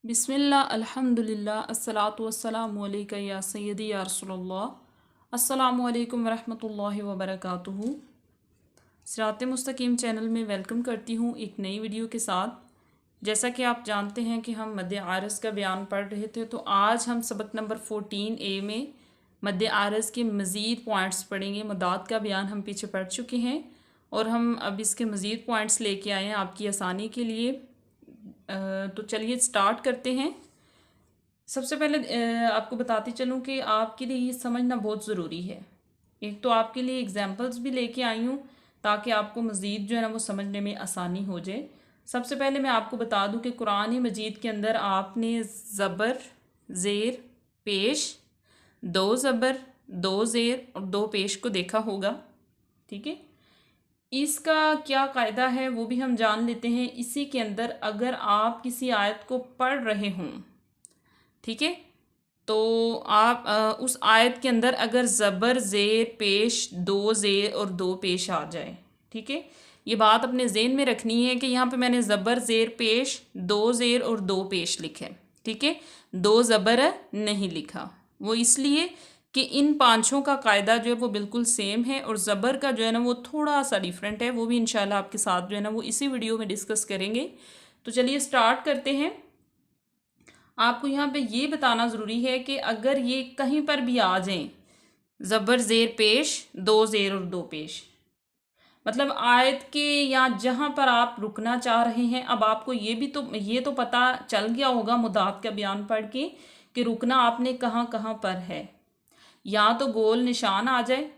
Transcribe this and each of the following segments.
बिस्मिल्लाह अल्हम्दुलिल्लाह अस्सलातु वस्सलामु अलैका या सय्यदी या रसूलल्लाह अस्सलामु अलैकुम वरहमतुल्लाहि वबरकातुहू। सिरात मुस्तकीम चैनल में वेलकम करती हूँ एक नई वीडियो के साथ। जैसा कि आप जानते हैं कि हम मद्दे आरज़ का बयान पढ़ रहे थे, तो आज हम सबक नंबर 14A में मद्दे आरज़ के मज़ीद पॉइंट्स पढ़ेंगे। मदाद का बयान हम पीछे पढ़ चुके हैं और हम अब इसके मज़ीद पॉइंट्स लेके आए हैं आपकी आसानी के लिए। तो चलिए स्टार्ट करते हैं। सबसे पहले आपको बताती चलूँ कि आपके लिए ये समझना बहुत ज़रूरी है। एक तो आपके लिए एग्जांपल्स भी लेके आई हूँ ताकि आपको मज़ीद जो है ना वो समझने में आसानी हो जाए। सबसे पहले मैं आपको बता दूँ कि कुरान मजीद के अंदर आपने ज़बर, ज़ेर, पेश, दो ज़बर, दो ज़ेर और दो पेश को देखा होगा। ठीक है, इसका क्या क़ायदा है वो भी हम जान लेते हैं। इसी के अंदर अगर आप किसी आयत को पढ़ रहे हों, ठीक है, तो आप उस आयत के अंदर अगर ज़बर, ज़ेर, पेश, दो ज़ेर और दो पेश आ जाए, ठीक है, ये बात अपने ज़हन में रखनी है कि यहाँ पे मैंने ज़बर, ज़ेर, पेश, दो ज़ेर और दो पेश लिखे, ठीक है, दो ज़बर नहीं लिखा। वो इसलिए कि इन पांचों का कायदा जो है वो बिल्कुल सेम है और ज़बर का जो है ना वो थोड़ा सा डिफरेंट है। वो भी इंशाल्लाह आपके साथ जो है ना वो इसी वीडियो में डिस्कस करेंगे। तो चलिए स्टार्ट करते हैं। आपको यहाँ पे ये बताना ज़रूरी है कि अगर ये कहीं पर भी आ जाएं, ज़बर, ज़ेर, पेश, दो ज़ेर और दो पेश, मतलब आयत के या जहाँ पर आप रुकना चाह रहे हैं। अब आपको ये तो पता चल गया होगा मुदात का बयान पढ़ के कि रुकना आपने कहाँ कहाँ पर है। या तो गोल निशान आ जाए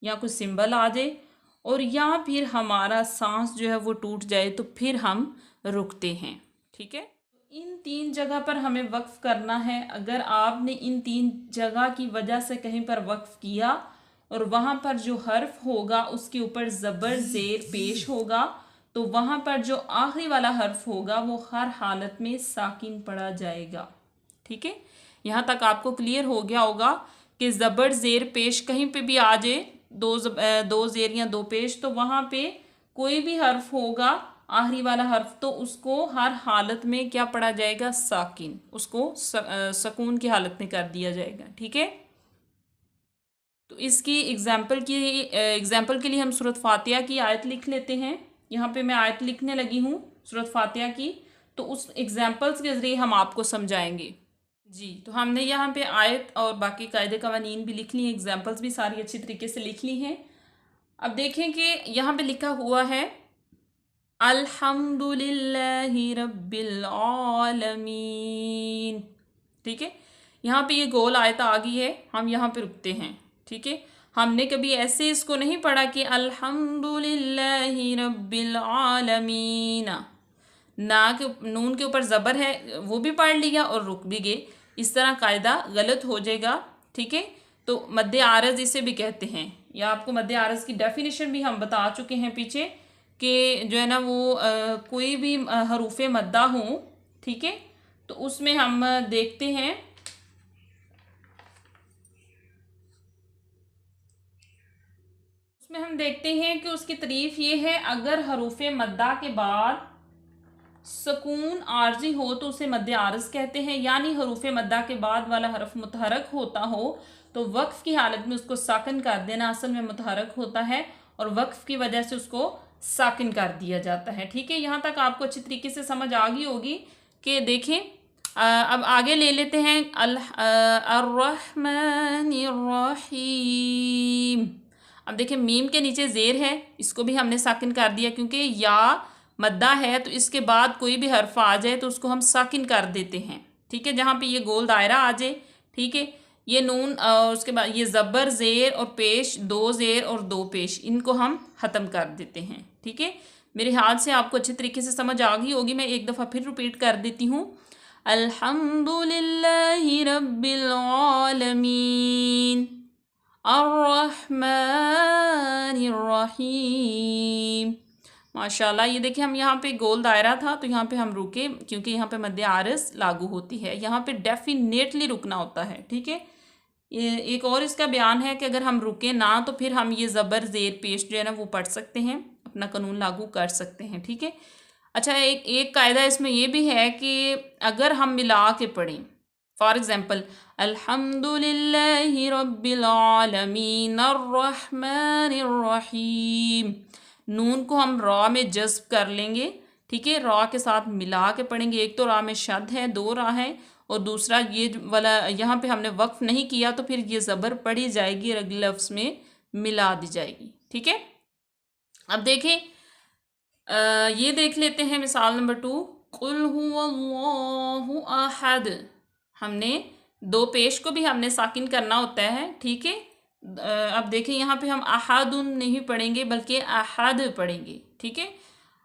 या कुछ सिंबल आ जाए और या फिर हमारा सांस जो है वो टूट जाए तो फिर हम रुकते हैं। ठीक है, इन तीन जगह पर हमें वक्फ करना है। अगर आपने इन तीन जगह की वजह से कहीं पर वक्फ किया और वहाँ पर जो हर्फ होगा उसके ऊपर ज़बर, ज़ेर, पेश होगा, तो वहाँ पर जो आखिरी वाला हर्फ होगा वो हर हालत में साकिन पढ़ा जाएगा। ठीक है, यहाँ तक आपको क्लियर हो गया होगा कि ज़बर, ज़ेर, पेश कहीं पे भी आ जाए, दो ज़ेर या दो पेश, तो वहाँ पे कोई भी हर्फ होगा आखिरी वाला हर्फ, तो उसको हर हालत में क्या पढ़ा जाएगा? साकिन, उसको सकून की हालत में कर दिया जाएगा। ठीक है, तो इसकी एग्जाम्पल के लिए हम सूरत फातिहा की आयत लिख लेते हैं। यहाँ पे मैं आयत लिखने लगी हूँ सूरत फातिहा की, तो उस एग्जाम्पल्स के ज़रिए हम आपको समझाएंगे। जी, तो हमने यहाँ पे आयत और बाकी कायदे कवानीन भी लिख ली हैं, एग्जाम्पल्स भी सारी अच्छी तरीके से लिख ली हैं। अब देखें कि यहाँ पे लिखा हुआ है अल्हम्दुलिल्लाहि रब्बिल आलमीन। ठीक है, यहाँ पे ये गोल आयत आ गई है, हम यहाँ पे रुकते हैं। ठीक है, हमने कभी ऐसे इसको नहीं पढ़ा कि अल्हम्दुलिल्लाहि रब्बिल आलमीन, ना के नून के ऊपर ज़बर है वो भी पढ़ लिया और रुक भी गए। इस तरह कायदा गलत हो जाएगा। ठीक है, तो मद्दे आरज़ इसे भी कहते हैं, या आपको मद्दे आरज़ की डेफिनेशन भी हम बता चुके हैं पीछे कि जो है ना वो कोई भी हरूफ मद्दा हो, ठीक है, तो उसमें हम देखते हैं कि उसकी तारीफ ये है, अगर हरूफ मद्दा के बाद सुकून आर्जी हो तो उसे मद्दे आरज़ कहते हैं, यानी हरूफ मद्दा के बाद वाला हरफ मुतहरक होता हो तो वक्फ की हालत में उसको साकिन कर देना असल में मुतहरक होता है और वक्फ की वजह से उसको साकिन कर दिया जाता है। ठीक है, यहाँ तक आपको अच्छी तरीके से समझ आ गई होगी कि देखें। अब आगे ले लेते हैं अर्रहमानिर्रहीम। अब देखें मीम के नीचे ज़ेर है, इसको भी हमने साकिन कर दिया क्योंकि या मद्दा है तो इसके बाद कोई भी हर्फ आ जाए तो उसको हम साकिन कर देते हैं। ठीक है, जहाँ पे ये गोल दायरा आ जाए, ठीक है, ये नून और उसके बाद ये ज़बर, ज़ेर और पेश, दो ज़ेर और दो पेश, इनको हम ख़त्म कर देते हैं। ठीक है, मेरे हाथ से आपको अच्छे तरीके से समझ आ गई होगी। मैं एक दफ़ा फिर रिपीट कर देती हूँ, अल्हम्दुलिल्लाहि रब्बिल आलमीन अर्रहमानिर रहीम। माशाल्लाह, ये देखिए हम यहाँ पे गोल दायरा था तो यहाँ पे हम रुके क्योंकि यहाँ पे मद्दे आरज़ लागू होती है, यहाँ पे डेफिनेटली रुकना होता है। ठीक है, ये एक और इसका बयान है कि अगर हम रुके ना तो फिर हम ये ज़बर, ज़ेर, पेश जो है ना वो पढ़ सकते हैं, अपना कानून लागू कर सकते हैं। ठीक है, अच्छा, एक एक कायदा इसमें ये भी है कि अगर हम मिला के पढ़ें, फॉर एग्जाम्पल अल्हम्दुलिल्लाहि रब्बिल आलमीन अर्रहमानिर रहीम, नून को हम रॉ में जज्ब कर लेंगे, ठीक है, रॉ के साथ मिला के पढ़ेंगे। एक तो रॉ में शद है, दो रॉ है, और दूसरा ये वाला यहाँ पे हमने वक्फ नहीं किया, तो फिर ये ज़बर पढ़ी जाएगी और अगले लफ्ज़ में मिला दी जाएगी, ठीक है। अब देखें, ये देख लेते हैं मिसाल नंबर 2, कुल हुवल्लाहु अहद। हमने दो पेश को भी हमने साकिन करना होता है, ठीक है। अब देखें यहाँ पे हम अहादुन नहीं पढ़ेंगे बल्कि अहद पढ़ेंगे, ठीक है।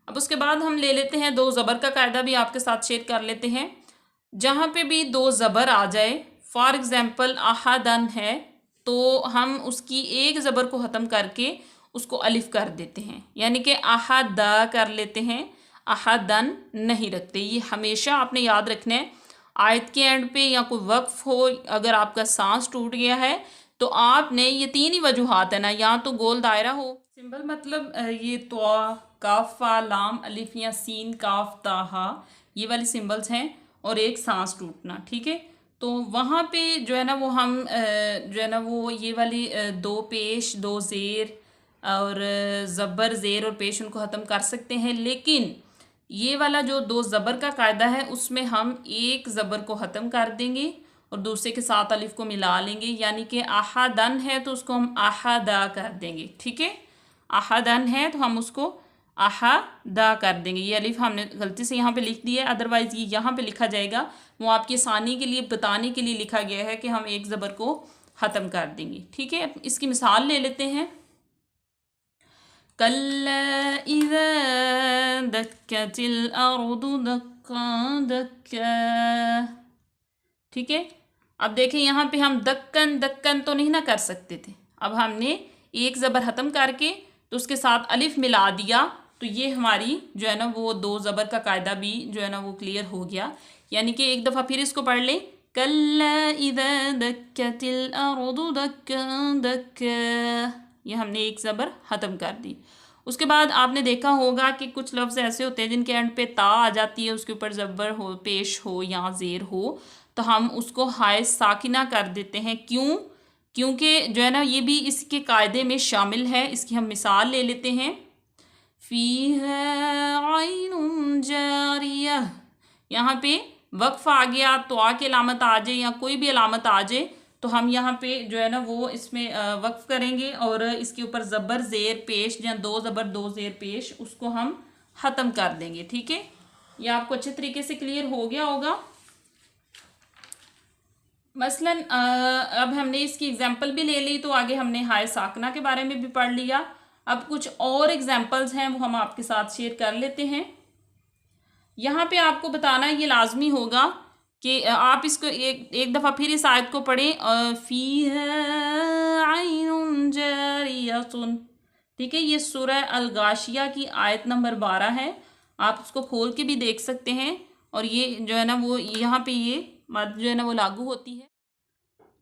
अब उसके बाद हम ले लेते हैं दो ज़बर का कायदा भी आपके साथ शेयर कर लेते हैं। जहाँ पे भी दो ज़बर आ जाए, फॉर एग्ज़ाम्पल अहादन है, तो हम उसकी एक ज़बर को ख़त्म करके उसको अलिफ कर देते हैं, यानी कि अहादा कर लेते हैं, अहादन नहीं रखते। ये हमेशा आपने याद रखना है। आयत के एंड पे या कोई वक्फ हो, अगर आपका सांस टूट गया है तो आपने ये तीन ही वजूहात है ना, या तो गोल दायरा हो, सिंबल मतलब ये तो काफा लाम अलिफ या सीन काफ ताहा, ये वाली सिंबल्स हैं, और एक सांस टूटना, ठीक है। तो वहाँ पे जो है ना वो हम जो है ना वो ये वाली दो पेश दो ज़ेर और ज़बर ज़ेर और पेश उनको ख़त्म कर सकते हैं, लेकिन ये वाला जो दो ज़बर का कायदा है उसमें हम एक ज़बर को ख़त्म कर देंगे और दूसरे के साथ अलिफ को मिला लेंगे, यानी कि अहादन है तो उसको हम अहादा कर देंगे, ठीक है। अहादन है तो हम उसको अहादा कर देंगे। ये अलिफ हमने गलती से यहाँ पे लिख दिया है, अदरवाइज़ ये यहाँ पे लिखा जाएगा, वो आपकी आसानी के लिए बताने के लिए लिखा गया है कि हम एक ज़बर को ख़त्म कर देंगे, ठीक है। इसकी मिसाल ले लेते हैं। कल्ला इज़ा दक्कतिल अर्दु दक्का दक्का, ठीक है। अब देखें यहाँ पे हम दक्कन दक्कन तो नहीं ना कर सकते थे, अब हमने एक ज़बर ख़त्म करके तो उसके साथ अलिफ मिला दिया, तो ये हमारी जो है ना वो दो ज़बर का कायदा भी जो है ना वो क्लियर हो गया। यानी कि एक दफ़ा फिर इसको पढ़ लें, कल्ला इज़ा दक्कतिल अर्दु दक्का दक्का, ये हमने एक ज़बर ख़त्म कर दी। उसके बाद आपने देखा होगा कि कुछ लफ्ज़ ऐसे होते हैं जिनके एंड पे ता आ जाती है, उसके ऊपर ज़बर हो, पेश हो या ज़ेर हो, तो हम उसको हाय साकिना कर देते हैं। क्यों? क्योंकि जो है ना ये भी इसके कायदे में शामिल है। इसकी हम मिसाल ले लेते हैं। फ़ीहा ऐनुन जारिया, यहाँ पे वक्फ आ गया तो आ की अलामत आ जाए या कोई भी अलामत आ जाए तो हम यहाँ पे जो है ना वो इसमें वक्फ करेंगे और इसके ऊपर ज़बर ज़ेर पेश या दो ज़बर दो ज़ेर पेश उसको हम ख़त्म कर देंगे, ठीक है। ये आपको अच्छे तरीके से क्लियर हो गया होगा। मसलन अब हमने इसकी एग्जांपल भी ले ली, तो आगे हमने हाय साकना के बारे में भी पढ़ लिया। अब कुछ और एग्जांपल्स हैं वो हम आपके साथ शेयर कर लेते हैं। यहाँ पे आपको बताना ये लाजमी होगा कि आप इसको एक दफ़ा फिर इस आयत को पढ़ें, फ़ीहा ऐनुन जारियतुन, ठीक है। ये सूरह अल-गाशिया की आयत नंबर 12 है, आप उसको खोल के भी देख सकते हैं। और ये जो है ना वो यहाँ पे ये मद जो है ना वो लागू होती है।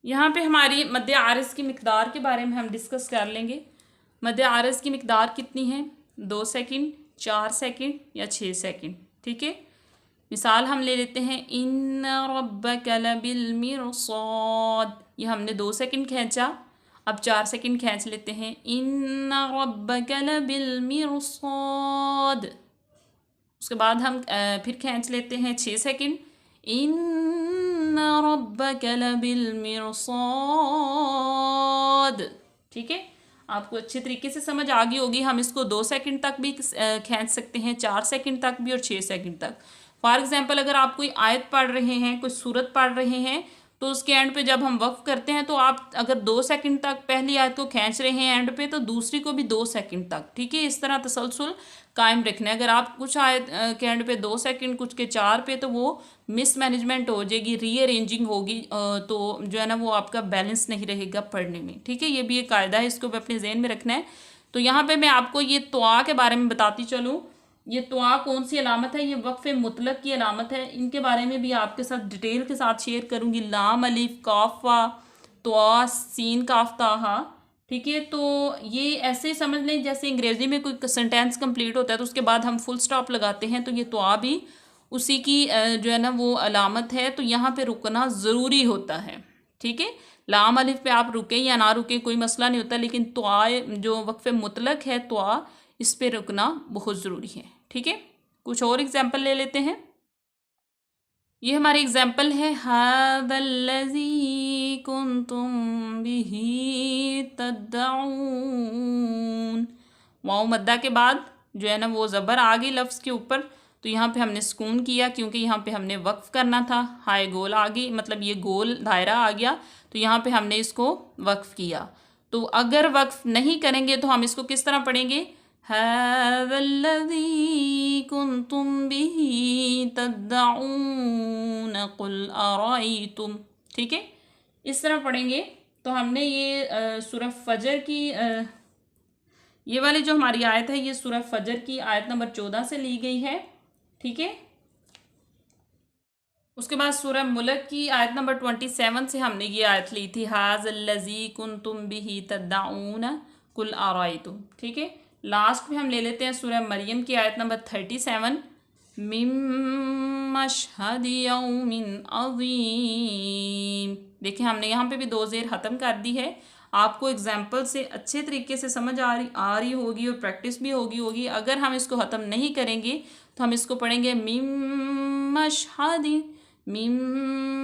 यहाँ पे हमारी मद्दे आरज़ की मिकदार के बारे में हम डिस्कस कर लेंगे। मद्दे आरज़ की मिकदार कितनी है? 2 सेकंड, 4 सेकंड या 6 सेकंड, ठीक है। मिसाल हम ले लेते हैं, इन्ना रब्बका लबिल मिरसाद, ये हमने 2 सेकंड खींचा, अब 4 सेकंड खींच लेते हैं, इन्ना रब्बका लबिल मिरसाद। उसके बाद हम फिर खींच लेते हैं 6 सेकंड, इन्ना रब्बका लबिल मिरसाद, ठीक है। आपको अच्छे तरीके से समझ आ गई होगी। हम इसको 2 सेकंड तक भी खींच सकते हैं, 4 सेकंड तक भी और 6 सेकंड तक। फॉर एग्जांपल अगर आप कोई आयत पढ़ रहे हैं, कोई सूरत पढ़ रहे हैं, तो उसके एंड पे जब हम वक्फ करते हैं तो आप अगर 2 सेकंड तक पहली आयत को खींच रहे हैं एंड पे, तो दूसरी को भी 2 सेकंड तक, ठीक है। इस तरह तसलसल कायम रखना है। अगर आप कुछ आयत के एंड पे 2 सेकंड, कुछ के 4 पे, तो वो मिसमैनेजमेंट हो जाएगी, रीअरेंजिंग होगी, तो जो है ना वो आपका बैलेंस नहीं रहेगा पढ़ने में, ठीक है। ये भी एक कायदा है, इसको भी अपने जहन में रखना है। तो यहाँ पे मैं आपको ये तुआ के बारे में बताती चलूँ। ये तुआ कौन सी अलामत है? ये वक्फ मुतलक की अलामत है। इनके बारे में भी आपके साथ डिटेल के साथ शेयर करूँगी। लाम अलिफ काफ वा, तुआ सीन काफ ताहा, ठीक है, तो ये ऐसे समझ लें जैसे अंग्रेजी में कोई सेंटेंस कंप्लीट होता है तो उसके बाद हम फुल स्टॉप लगाते हैं, तो ये तो भी उसी की जो है ना वो अलामत है। तो यहाँ पे रुकना ज़रूरी होता है। ठीक है, लाम अलिफ पे आप रुके या ना रुके कोई मसला नहीं होता, लेकिन तो जो वक्फ मुतलक है तो इस पे रुकना बहुत ज़रूरी है। ठीक है, कुछ और एग्जाम्पल ले लेते हैं। ये हमारे एग्जाम्पल है, हादल्लज़ी कुन्तुम बिही तद्दऊन। वाओ मद्दा के बाद जो है ना वो ज़बर आ गई लफ्ज़ के ऊपर, तो यहाँ पे हमने सुकून किया क्योंकि यहाँ पे हमने वक्फ़ करना था। हाय गोल आ गई, मतलब ये गोल दायरा आ गया, तो यहाँ पे हमने इसको वक्फ़ किया। तो अगर वक्फ़ नहीं करेंगे तो हम इसको किस तरह पढ़ेंगे, हाज़ल्लज़ी कुन्तुम बिही तद्दऊन कुल अराइतुम। ठीक है, इस तरह पढ़ेंगे। तो हमने ये सूरह फजर की ये वाली जो हमारी आयत है, ये सूरह फजर की आयत नंबर 14 से ली गई है। ठीक है, उसके बाद सूरह मुल्क की आयत नंबर 27 से हमने ये आयत ली थी, हाज़ल्लज़ी कुन्तुम बिही तद्दऊन कुल अराइतुम। ठीक है, लास्ट में हम ले लेते हैं सूरह मरियम की आयत नंबर 37, मिम मशहदि यौमिन अज़ीम। देखिए हमने यहाँ पे भी 2 ज़ेर ख़त्म कर दी है। आपको एग्जाम्पल से अच्छे तरीके से समझ आ रही होगी और प्रैक्टिस भी होगी। अगर हम इसको ख़त्म नहीं करेंगे तो हम इसको पढ़ेंगे मिम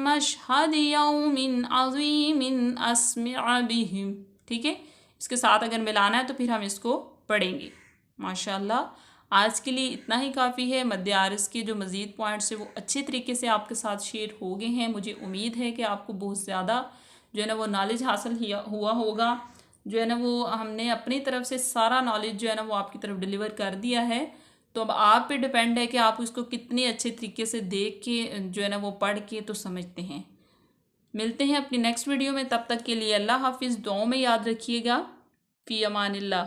मशहदि यौमिन अज़ीमिन अस्मिअ बिहिम। ठीक है, इसके साथ अगर मिलाना है तो फिर हम इसको पढ़ेंगे। माशाल्लाह, आज के लिए इतना ही काफ़ी है। मद्दे आरिज़ के जो मज़ीद पॉइंट्स है वो अच्छे तरीके से आपके साथ शेयर हो गए हैं। मुझे उम्मीद है कि आपको बहुत ज़्यादा जो है ना वो नॉलेज हासिल हुआ होगा। जो है ना वो हमने अपनी तरफ से सारा नॉलेज जो है ना वो आपकी तरफ डिलीवर कर दिया है। तो अब आप पे डिपेंड है कि आप उसको कितने अच्छे तरीके से देख के जो है ना वो पढ़ के तो समझते हैं। मिलते हैं अपनी नेक्स्ट वीडियो में, तब तक के लिए अल्लाह हाफिज़। दुआओं में याद रखिएगा। फ़ी अमानिल्लाह।